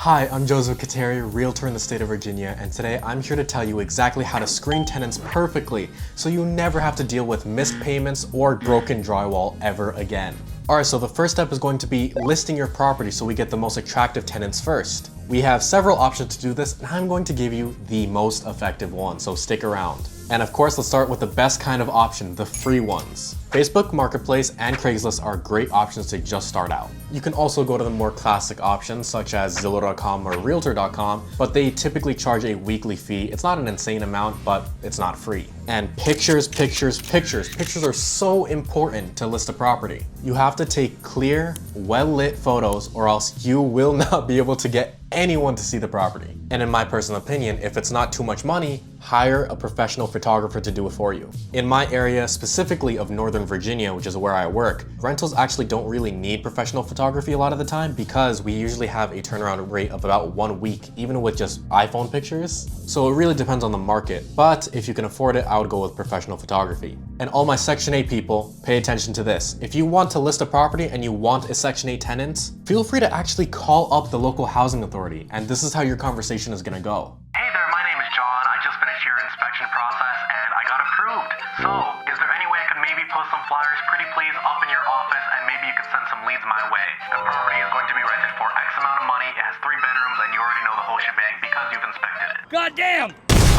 Hi, I'm Joseph Khateri, Realtor in the state of Virginia, and today I'm here to tell you exactly how to screen tenants perfectly so you never have to deal with missed payments or broken drywall ever again. Alright, so the first step is going to be listing your property so we get the most attractive tenants first. We have several options to do this, and I'm going to give you the most effective one, so stick around. And of course, let's start with the best kind of option, the free ones. Facebook Marketplace and Craigslist are great options to just start out. You can also go to the more classic options such as Zillow.com or Realtor.com, but they typically charge a weekly fee. It's not an insane amount, but it's not free. And pictures. Pictures are so important to list a property. You have to take clear, well-lit photos or else you will not be able to get anyone to see the property. And in my personal opinion, if it's not too much money, hire a professional photographer to do it for you. In my area, specifically of Northern Virginia, which is where I work, rentals actually don't really need professional photography a lot of the time because we usually have a turnaround rate of about 1 week, even with just iPhone pictures. So it really depends on the market. But if you can afford it, I would go with professional photography. And all my Section 8 people, pay attention to this. If you want to list a property and you want a Section 8 tenant, feel free to actually call up the local housing authority. And this is how your conversation is gonna go. Hey there, my name is John. I just finished your inspection process and I got approved. So, is there any way I could maybe post some flyers, pretty please, up in your office and maybe you could send some leads my way? The property is going to be rented for X amount of money. It has 3 bedrooms and you already know the whole shebang because you've inspected it. God damn!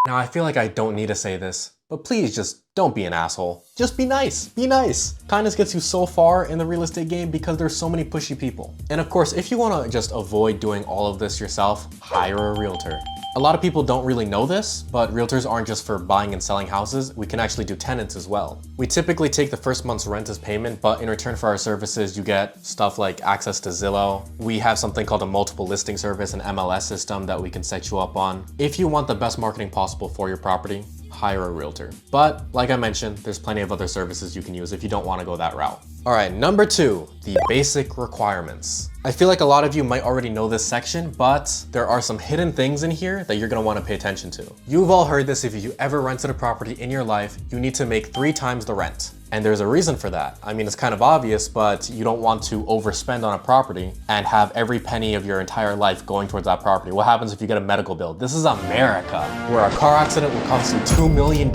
Now I feel like I don't need to say this, but please just don't be an asshole. Just be nice, be nice. Kindness gets you so far in the real estate game because there's so many pushy people. And of course, if you wanna just avoid doing all of this yourself, hire a realtor. A lot of people don't really know this, but realtors aren't just for buying and selling houses, we can actually do tenants as well. We typically take the first month's rent as payment, but in return for our services, you get stuff like access to Zillow. We have something called a multiple listing service, an MLS system that we can set you up on. If you want the best marketing possible for your property, hire a realtor. But like I mentioned, there's plenty of other services you can use if you don't want to go that route. All right, number 2, the basic requirements. I feel like a lot of you might already know this section, but there are some hidden things in here that you're gonna wanna pay attention to. You've all heard this, if you ever rented a property in your life, you need to make 3 times the rent. And there's a reason for that. I mean, it's kind of obvious, but you don't want to overspend on a property and have every penny of your entire life going towards that property. What happens if you get a medical bill? This is America, where a car accident will cost you $2 million.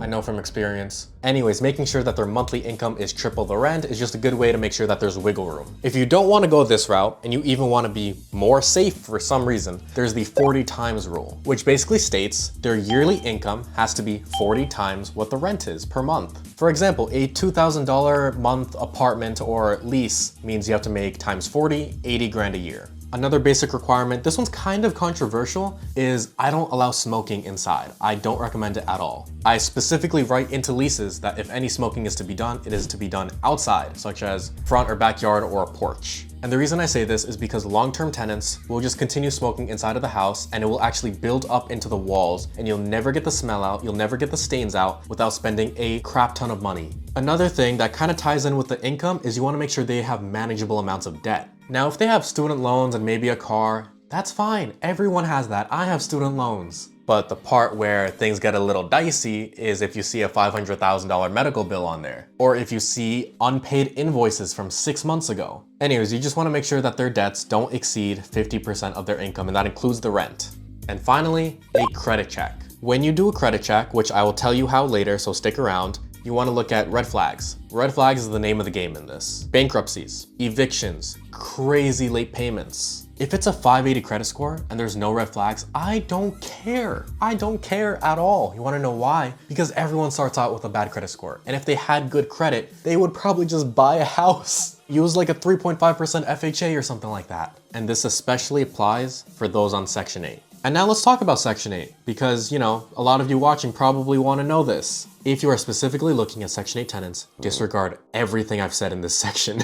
I know from experience. Anyways, making sure that their monthly income is triple the rent is just a good way to make sure that there's wiggle room. If you don't want to go this route and you even want to be more safe for some reason, there's the 40 times rule, which basically states their yearly income has to be 40 times what the rent is per month. For example, a $2,000 month apartment or lease means you have to make times 40, 80 grand a year. Another basic requirement, this one's kind of controversial, is I don't allow smoking inside. I don't recommend it at all. I specifically write into leases that if any smoking is to be done, it is to be done outside, such as front or backyard or a porch. And the reason I say this is because long-term tenants will just continue smoking inside of the house and it will actually build up into the walls and you'll never get the smell out, you'll never get the stains out without spending a crap ton of money. Another thing that kind of ties in with the income is you want to make sure they have manageable amounts of debt. Now, if they have student loans and maybe a car, that's fine. Everyone has that. I have student loans. But the part where things get a little dicey is if you see a $500,000 medical bill on there, or if you see unpaid invoices from 6 months ago. Anyways, you just want to make sure that their debts don't exceed 50% of their income, and that includes the rent. And finally, a credit check. When you do a credit check, which I will tell you how later, so stick around, you want to look at red flags. Red flags is the name of the game in this. Bankruptcies, evictions, crazy late payments. If it's a 580 credit score and there's no red flags, I don't care. I don't care at all. You want to know why? Because everyone starts out with a bad credit score. And if they had good credit, they would probably just buy a house. Use like a 3.5% FHA or something like that. And this especially applies for those on Section 8. And now let's talk about Section 8 because, you know, a lot of you watching probably want to know this. If you are specifically looking at Section 8 tenants, disregard everything I've said in this section.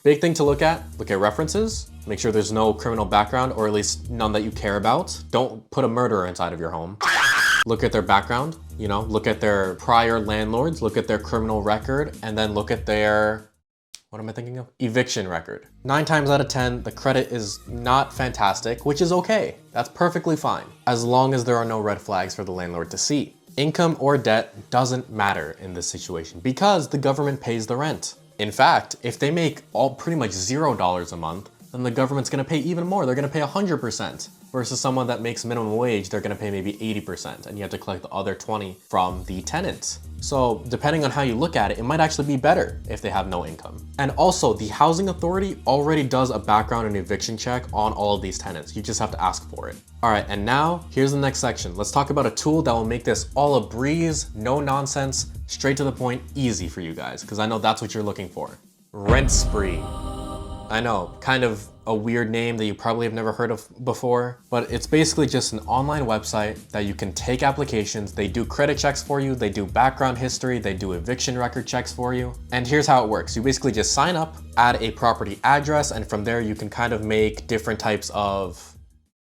Big thing to look at references. Make sure there's no criminal background or at least none that you care about. Don't put a murderer inside of your home. Look at their background, you know, look at their prior landlords, look at their criminal record, and then look at their, what am I thinking of? Eviction record. 9 times out of 10, the credit is not fantastic, which is okay. That's perfectly fine, as long as there are no red flags for the landlord to see. Income or debt doesn't matter in this situation because the government pays the rent. In fact, if they make pretty much $0 a month, then the government's gonna pay even more. They're gonna pay 100%. Versus someone that makes minimum wage, they're gonna pay maybe 80%, and you have to collect the other 20 from the tenant. So depending on how you look at it, it might actually be better if they have no income. And also, the housing authority already does a background and eviction check on all of these tenants. You just have to ask for it. All right, and now here's the next section. Let's talk about a tool that will make this all a breeze, no nonsense, straight to the point, easy for you guys, because I know that's what you're looking for. Rentspree. I know, kind of a weird name that you probably have never heard of before, but it's basically just an online website that you can take applications. They do credit checks for you, they do background history, they do eviction record checks for you. And here's how it works. You basically just sign up, add a property address, and from there you can kind of make different types of...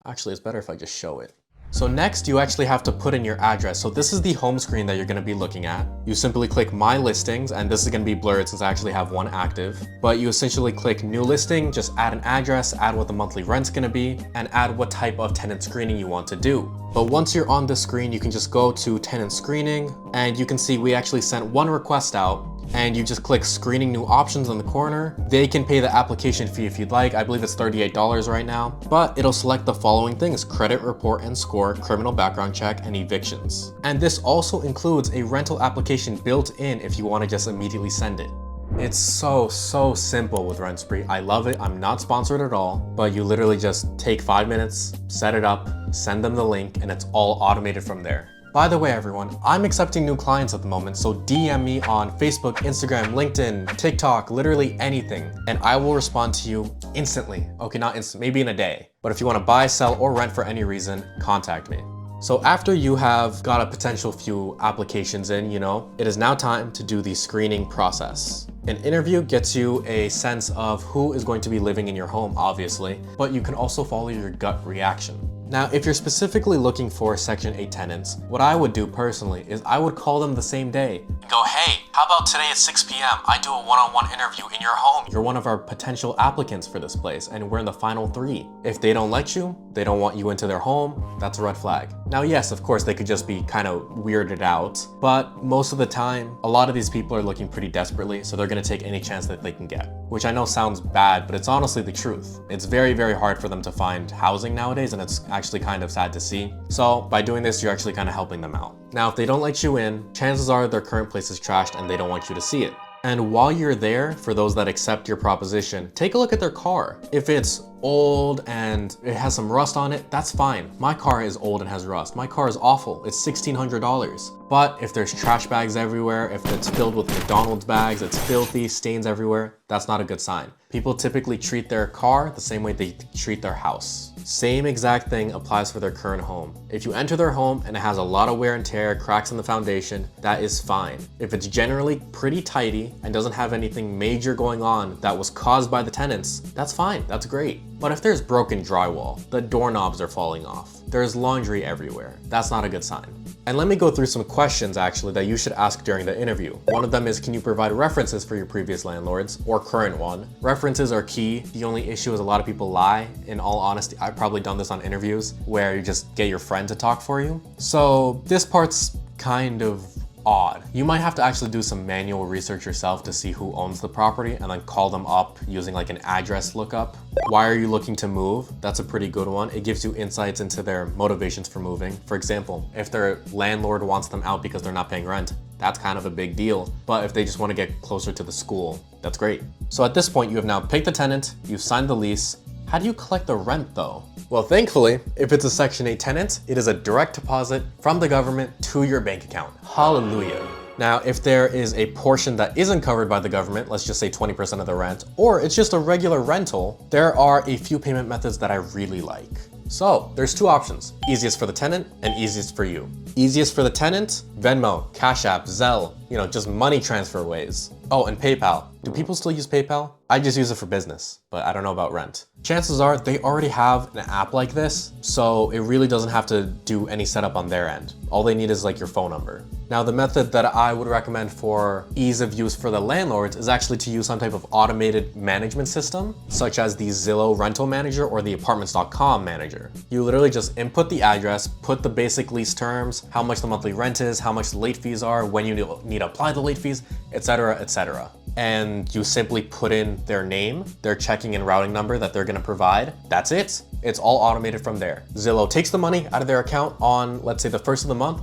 Actually, it's better if I just show it. So next, you actually have to put in your address. So this is the home screen that you're gonna be looking at. You simply click My Listings, and this is gonna be blurred since I actually have one active. But you essentially click New Listing, just add an address, add what the monthly rent's gonna be, and add what type of tenant screening you want to do. But once you're on the screen, you can just go to Tenant Screening, and you can see we actually sent one request out, and you just click Screening New Options in the corner. They can pay the application fee if you'd like. I believe it's $38 right now, but it'll select the following things: credit report and score, criminal background check, and evictions. And this also includes a rental application built in if you want to just immediately send it. It's so simple with Rentspree. I love it. I'm not sponsored at all, but you literally just take 5 minutes, set it up, send them the link, and it's all automated from there. By the way, everyone, I'm accepting new clients at the moment, so DM me on Facebook, Instagram, LinkedIn, TikTok, literally anything, and I will respond to you instantly. Okay, not instant, maybe in a day. But if you want to buy, sell, or rent for any reason, contact me. So after you have got a potential few applications in, it is now time to do the screening process. An interview gets you a sense of who is going to be living in your home, obviously, but you can also follow your gut reaction. Now, if you're specifically looking for Section 8 tenants, what I would do personally is I would call them the same day and go, hey, how about today at 6 p.m. I do a one-on-one interview in your home. You're one of our potential applicants for this place, and we're in the final 3. If they don't let you, they don't want you into their home, that's a red flag. Now, yes, of course, they could just be kind of weirded out, but most of the time, a lot of these people are looking pretty desperately, so they're gonna take any chance that they can get, which I know sounds bad, but it's honestly the truth. It's very, very hard for them to find housing nowadays, and it's actually kind of sad to see. So by doing this, you're actually kind of helping them out. Now, if they don't let you in, chances are their current place is trashed and they don't want you to see it. And while you're there, for those that accept your proposition, take a look at their car. If it's old and it has some rust on it, that's fine. My car is old and has rust. My car is awful. It's $1,600. But if there's trash bags everywhere, if it's filled with McDonald's bags, it's filthy, stains everywhere, that's not a good sign. People typically treat their car the same way they treat their house. Same exact thing applies for their current home. If you enter their home and it has a lot of wear and tear, cracks in the foundation, that is fine. If it's generally pretty tidy and doesn't have anything major going on that was caused by the tenants, that's fine, that's great. But if there's broken drywall, the doorknobs are falling off, there's laundry everywhere, that's not a good sign. And let me go through some questions actually that you should ask during the interview. One of them is, can you provide references for your previous landlords or current one? References are key. The only issue is a lot of people lie. In all honesty, I've probably done this on interviews where you just get your friend to talk for you. So this part's kind of odd. You might have to actually do some manual research yourself to see who owns the property and then call them up using like an address lookup. Why are you looking to move? That's a pretty good one. It gives you insights into their motivations for moving. For example, if their landlord wants them out because they're not paying rent, that's kind of a big deal. But if they just want to get closer to the school, that's great. So at this point, you have now picked the tenant, you've signed the lease. How do you collect the rent though? Well, thankfully, if it's a Section 8 tenant, it is a direct deposit from the government to your bank account. Hallelujah. Now, if there is a portion that isn't covered by the government, let's just say 20% of the rent, or it's just a regular rental, there are a few payment methods that I really like. So there's 2 options, easiest for the tenant and easiest for you. Easiest for the tenant, Venmo, Cash App, Zelle, just money transfer ways. Oh, and PayPal. Do people still use PayPal? I just use it for business, but I don't know about rent. Chances are they already have an app like this, so it really doesn't have to do any setup on their end. All they need is like your phone number. Now, the method that I would recommend for ease of use for the landlords is actually to use some type of automated management system, such as the Zillow rental manager or the apartments.com manager. You literally just input the address, put the basic lease terms, how much the monthly rent is, how much the late fees are, when you need to apply the late fees, etc., etc. And and you simply put in their name, their checking and routing number that they're gonna provide. That's it. It's all automated from there. Zillow takes the money out of their account on, let's say, the first of the month,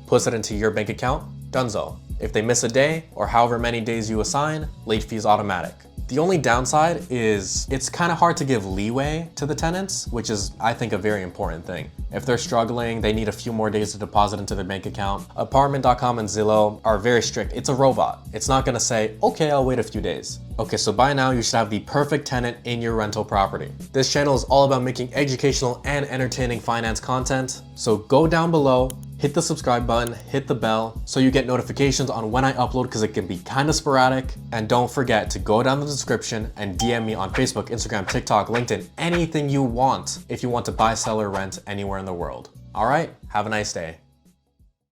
puts it into your bank account, donezo. If they miss a day or however many days you assign, late fee is automatic. The only downside is it's kind of hard to give leeway to the tenants, which is, I think, a very important thing. If they're struggling, they need a few more days to deposit into their bank account. Apartment.com and Zillow are very strict. It's a robot. It's not gonna say, okay, I'll wait a few days. Okay, so by now you should have the perfect tenant in your rental property. This channel is all about making educational and entertaining finance content. So go down below, hit the subscribe button, hit the bell so you get notifications on when I upload because it can be kind of sporadic. And don't forget to go down the description and DM me on Facebook, Instagram, TikTok, LinkedIn, anything you want if you want to buy, sell, or rent anywhere in the world. All right, have a nice day.